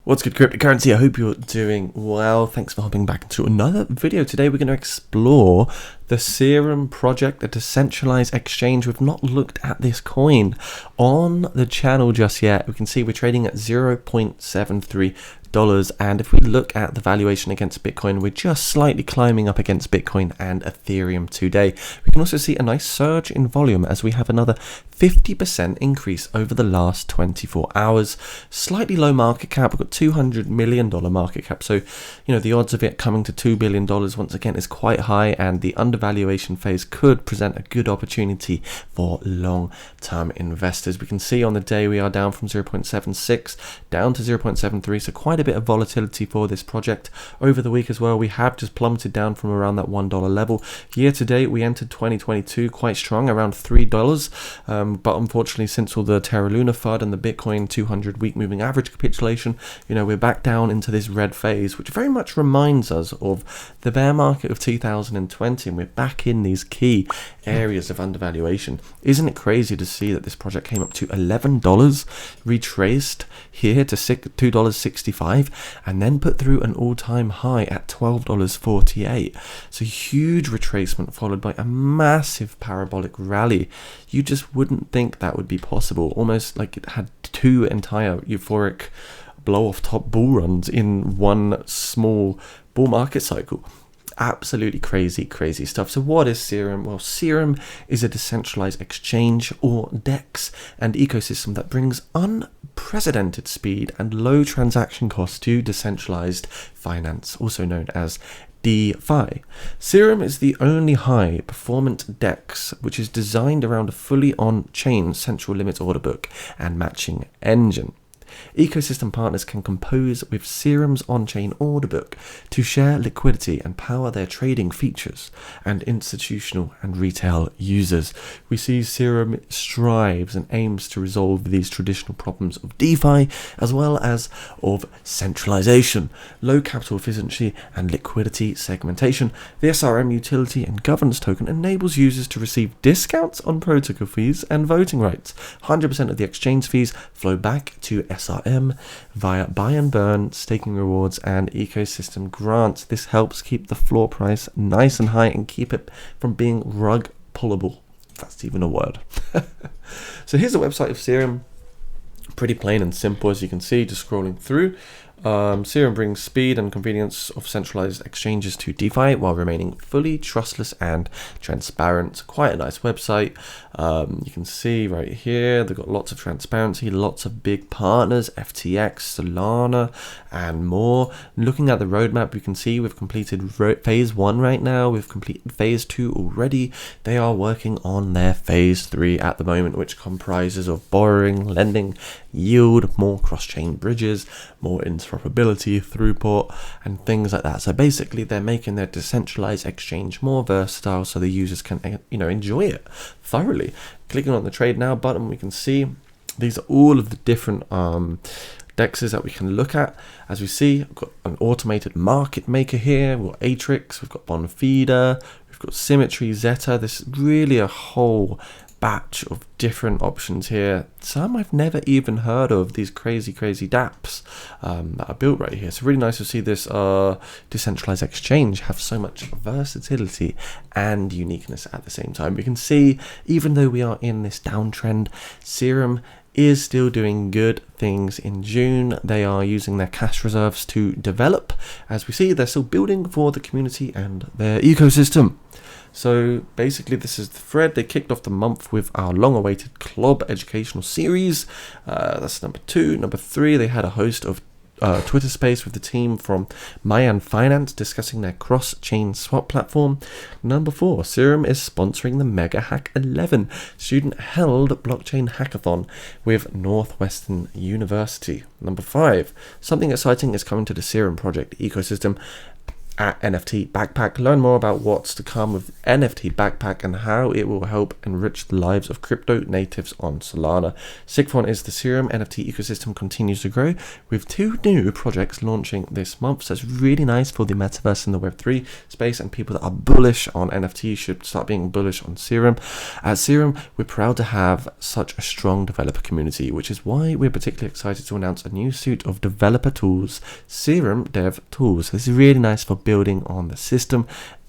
What's good, cryptocurrency? I hope you're doing well. Thanks for hopping back into another video. Today we're going to explore the Serum project, a decentralized exchange. We've not looked at this coin on the channel just yet. We can see we're trading at $0.73. And if we look at the valuation against Bitcoin, we're just slightly climbing up against Bitcoin and Ethereum today. We can also see a nice surge in volume as we have another 50% increase over the last 24 hours. Slightly low market cap. We've got $200 million market cap. So, the odds of it coming to $2 billion once again is quite high, and the undervaluation phase could present a good opportunity for long-term investors. We can see on the day we are down from 0.76 down to 0.73. So quite a bit of volatility for this project. Over the week as well, we have just plummeted down from around that $1 level. Year to date, we entered 2022 quite strong, around $3. But unfortunately, since all the Terra Luna FUD and the Bitcoin 200 week moving average capitulation, we're back down into this red phase, which very much reminds us of the bear market of 2020, and we're back in these key areas of undervaluation. Isn't it crazy to see that this project came up to $11, retraced here to $2.65, and then put through an all-time high at $12.48. So huge retracement followed by a massive parabolic rally. You just wouldn't think that would be possible. Almost like it had two entire euphoric blow-off top bull runs in one small bull market cycle. Absolutely crazy stuff. So what is Serum? Well, Serum is a decentralized exchange, or DEX, and ecosystem that brings unprecedented speed and low transaction costs to decentralized finance, also known as DeFi. Serum is the only high-performance DEX which is designed around a fully on-chain central limit order book and matching engine. Ecosystem partners can compose with Serum's on-chain order book to share liquidity and power their trading features and institutional and retail users. We see Serum strives and aims to resolve these traditional problems of DeFi as well as of centralization, low capital efficiency and liquidity segmentation. The SRM utility and governance token enables users to receive discounts on protocol fees and voting rights. 100% of the exchange fees flow back to SRM via buy and burn, staking rewards, and ecosystem grants. This helps keep the floor price nice and high and keep it from being rug pullable. If that's even a word. So here's the website of Serum. Pretty plain and simple, as you can see, just scrolling through. Serum brings speed and convenience of centralized exchanges to DeFi while remaining fully trustless and transparent. Quite a nice website. You can see right here they've got lots of transparency, lots of big partners, FTX, Solana, and more. Looking at the roadmap, we can see we've completed phase 1 right now. We've completed phase 2 already. They are working on their phase 3 at the moment, which comprises of borrowing, lending, yield, more cross-chain bridges, more interoperability, throughput, and things like that. So basically they're making their decentralized exchange more versatile so the users can enjoy it thoroughly. Clicking on the trade now button, we can see these are all of the different DEXs that we can look at. As we see, we've got an automated market maker here, we've got Atrix, we've got Bonfida, we've got Symmetry, Zeta. This is really a whole batch of different options here. Some I've never even heard of, these crazy dApps that are built right here. So really nice to see this decentralized exchange have so much versatility and uniqueness at the same time. We can see, even though we are in this downtrend, Serum is still doing good things. In June, they are using their cash reserves to develop. As we see, they're still building for the community and their ecosystem. So basically this is the thread. They kicked off the month with our long-awaited club educational series. That's number 2. Number 3, they had a host of Twitter space with the team from Mayan Finance discussing their cross-chain swap platform. Number 4, Serum is sponsoring the Mega Hack 11 student-held blockchain hackathon with Northwestern University. Number 5, something exciting is coming to the Serum project ecosystem. at NFT Backpack. Learn more about what's to come with NFT Backpack and how it will help enrich the lives of crypto natives on Solana. Sick one is the Serum NFT ecosystem continues to grow with 2 new projects launching this month. So it's really nice for the metaverse and the Web3 space, and people that are bullish on NFT should start being bullish on Serum. At Serum, we're proud to have such a strong developer community, which is why we're particularly excited to announce a new suite of developer tools, Serum Dev Tools. So this is really nice for building on the system.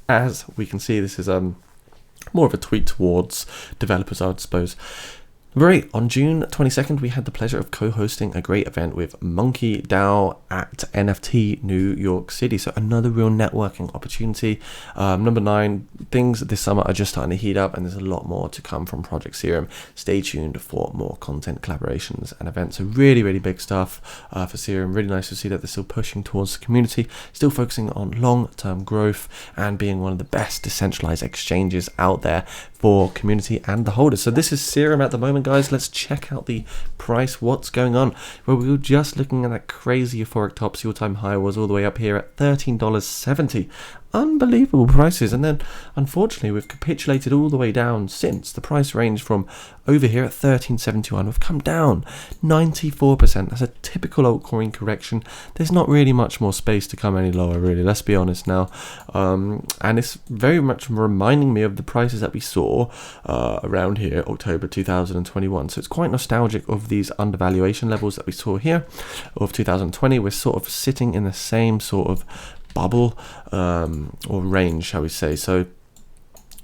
As we can see, this is more of a tweet towards developers, I would suppose. Right, on June 22nd, we had the pleasure of co-hosting a great event with Monkey DAO at NFT New York City. So another real networking opportunity. Number 9, things this summer are just starting to heat up, and there's a lot more to come from Project Serum. Stay tuned for more content collaborations and events. So really, really big stuff for Serum. Really nice to see that they're still pushing towards the community, still focusing on long-term growth and being one of the best decentralized exchanges out there for community and the holders. So this is Serum at the moment, guys. Let's check out the price. What's going on? Well, we were just looking at that crazy euphoric top. See, all-time high was all the way up here at $13.70. Unbelievable prices, and then unfortunately we've capitulated all the way down since. The price range from over here at $13.71, we've come down 94%. That's a typical altcoin correction. There's not really much more space to come any lower, really, let's be honest now. And it's very much reminding me of the prices that we saw around here October 2021. So it's quite nostalgic of these undervaluation levels that we saw here of 2020. We're sort of sitting in the same sort of bubble or range, shall we say. So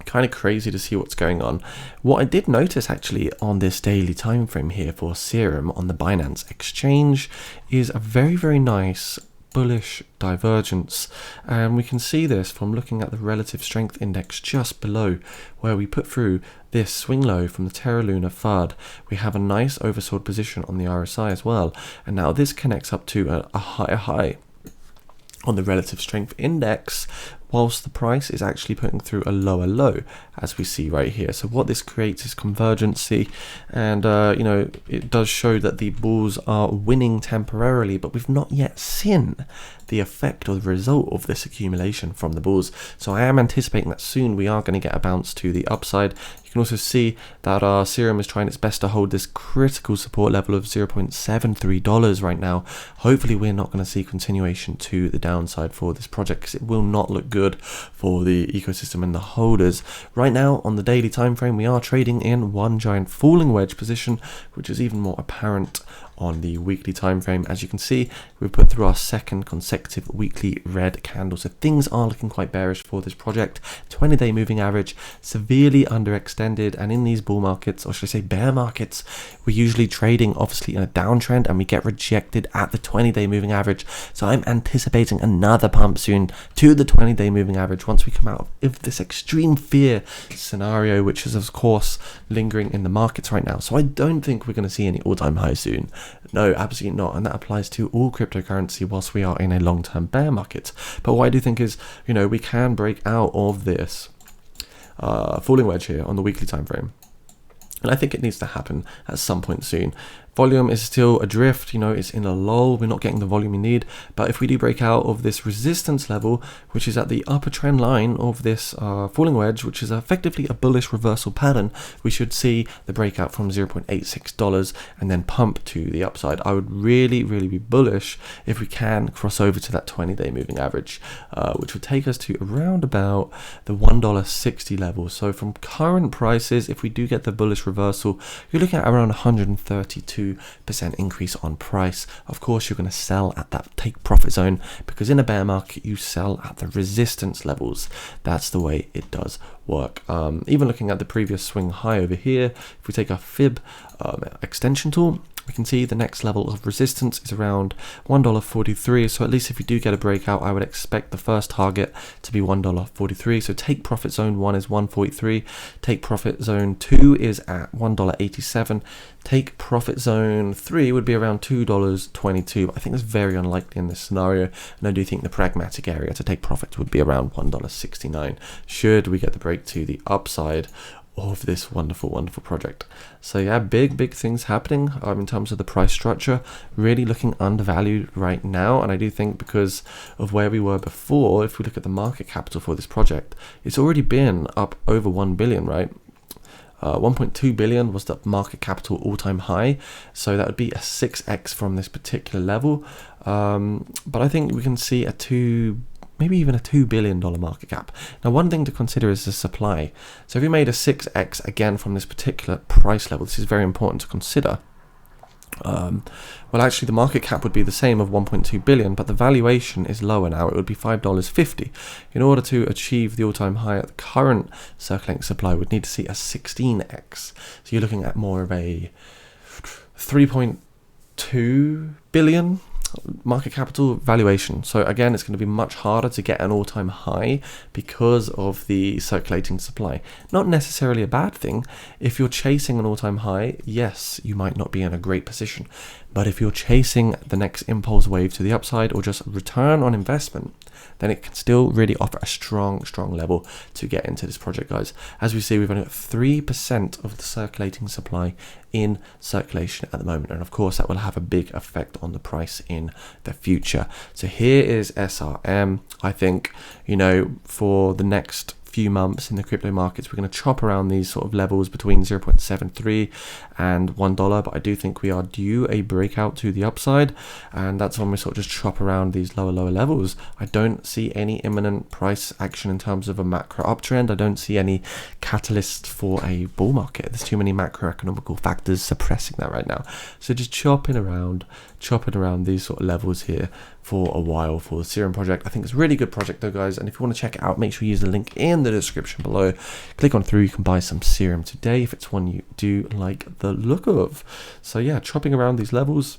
kind of crazy to see what's going on. What I did notice actually on this daily time frame here for Serum on the Binance exchange is a very, very nice bullish divergence, and we can see this from looking at the relative strength index just below, where we put through this swing low from the Terra Luna FUD. We have a nice oversold position on the RSI as well, and now this connects up to a higher high on the relative strength index, whilst the price is actually putting through a lower low, as we see right here. So what this creates is convergency, and you know, it does show that the bulls are winning temporarily, but we've not yet seen the effect or the result of this accumulation from the bulls. So I am anticipating that soon we are going to get a bounce to the upside. You can also see that our Serum is trying its best to hold this critical support level of $0.73 right now. Hopefully we're not going to see continuation to the downside for this project, because it will not look good for the ecosystem and the holders. Right now on the daily time frame, we are trading in one giant falling wedge position, which is even more apparent on the weekly time frame. As you can see, we've put through our second consecutive weekly red candle, so things are looking quite bearish for this project. 20-day moving average severely underextended, and in these bull markets, or should I say bear markets, we're usually trading obviously in a downtrend and we get rejected at the 20-day moving average. So I'm anticipating another pump soon to the 20-day moving average once we come out of this extreme fear scenario, which is of course lingering in the markets right now. So I don't think we're going to see any all-time high soon. No, absolutely not, and that applies to all cryptocurrency whilst we are in a long-term bear market. But what I do think is, you know, we can break out of this falling wedge here on the weekly time frame, and I think it needs to happen at some point soon. Volume is still adrift, you know, it's in a lull, we're not getting the volume we need, but if we do break out of this resistance level, which is at the upper trend line of this falling wedge, which is effectively a bullish reversal pattern, we should see the breakout from $0.86 and then pump to the upside. I would really, really be bullish if we can cross over to that 20-day moving average, which would take us to around about the $1.60 level. So from current prices, if we do get the bullish reversal, you're looking at around 132% increase on price. Of course, you're going to sell at that take profit zone, because in a bear market you sell at the resistance levels. That's the way it does work. Even looking at the previous swing high over here, if we take our fib extension tool, we can see the next level of resistance is around $1.43. So at least if you do get a breakout, I would expect the first target to be $1.43. So take profit zone 1 is $1.43. Take profit zone 2 is at $1.87. Take profit zone 3 would be around $2.22. But I think that's very unlikely in this scenario, and I do think the pragmatic area to take profits would be around $1.69 should we get the break to the upside of this wonderful project. So yeah, big things happening in terms of the price structure, really looking undervalued right now. And I do think because of where we were before, if we look at the market capital for this project, it's already been up over 1 billion, right? 1.2 billion was the market capital all-time high, so that would be a 6x from this particular level. But I think we can see maybe even a $2 billion market cap. Now, one thing to consider is the supply. So if we made a 6x again from this particular price level, this is very important to consider. Well, actually, the market cap would be the same of 1.2 billion, but the valuation is lower now. It would be $5.50. In order to achieve the all-time high at the current circulating supply, we'd need to see a 16x. So you're looking at more of a 3.2 billion market capital valuation. So again, it's going to be much harder to get an all-time high because of the circulating supply. Not necessarily a bad thing. If you're chasing an all-time high, yes, you might not be in a great position. But if you're chasing the next impulse wave to the upside or just return on investment, then it can still really offer a strong level to get into this project, guys. As we see, we've only got 3% of the circulating supply in circulation at the moment, and of course that will have a big effect on the price in the future. So here is SRM. I think, you know, for the next few months in the crypto markets, we're going to chop around these sort of levels between 0.73 and $1, but I do think we are due a breakout to the upside, and that's when we sort of just chop around these lower levels. I don't see any imminent price action in terms of a macro uptrend. I don't see any catalyst for a bull market. There's too many macroeconomical factors suppressing that right now. So just chopping around these sort of levels here for a while for the Serum project. I think it's a really good project though, guys, and if you want to check it out, make sure you use the link in the description below. Click on through, you can buy some Serum today if it's one you do like the look of. So yeah, chopping around these levels.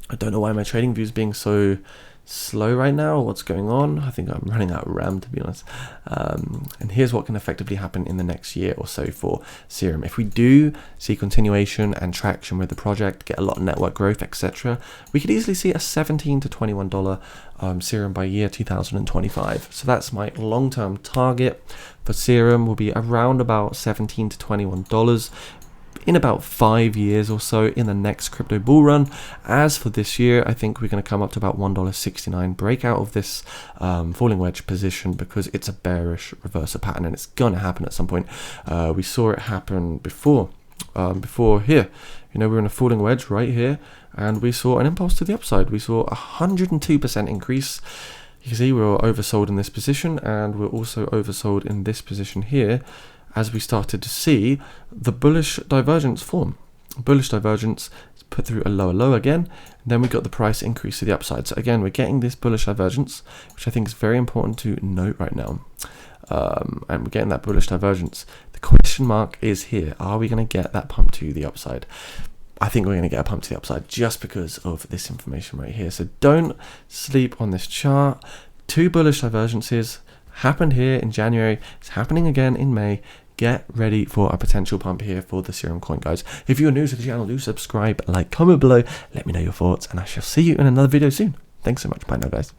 I don't know why my trading view is being so slow right now. What's going on? I think I'm running out of RAM, to be honest. And here's what can effectively happen in the next year or so for Serum. If we do see continuation and traction with the project, get a lot of network growth, etc., we could easily see a $17 to $21 Serum by year 2025. So that's my long-term target for Serum, will be around about $17 to $21 in about 5 years or so in the next crypto bull run. As for this year, I think we're going to come up to about $1.69 breakout of this falling wedge position, because it's a bearish reversal pattern and it's going to happen at some point. We saw it happen before here. You know, we're in a falling wedge right here and we saw an impulse to the upside. We saw a 102% increase. You can see we were oversold in this position, and we're also oversold in this position here, as we started to see the bullish divergence form. Bullish divergence is put through a lower low again, and then we got the price increase to the upside. So again, we're getting this bullish divergence, which I think is very important to note right now. And we're getting that bullish divergence. The question mark is here: are we going to get that pump to the upside? I think we're going to get a pump to the upside just because of this information right here. So don't sleep on this chart. 2 bullish divergences happened here in January. It's happening again in May. Get ready for a potential pump here for the Serum coin, guys. If you're new to the channel, do subscribe, like, comment below, let me know your thoughts, and I shall see you in another video soon. Thanks so much. Bye now, guys.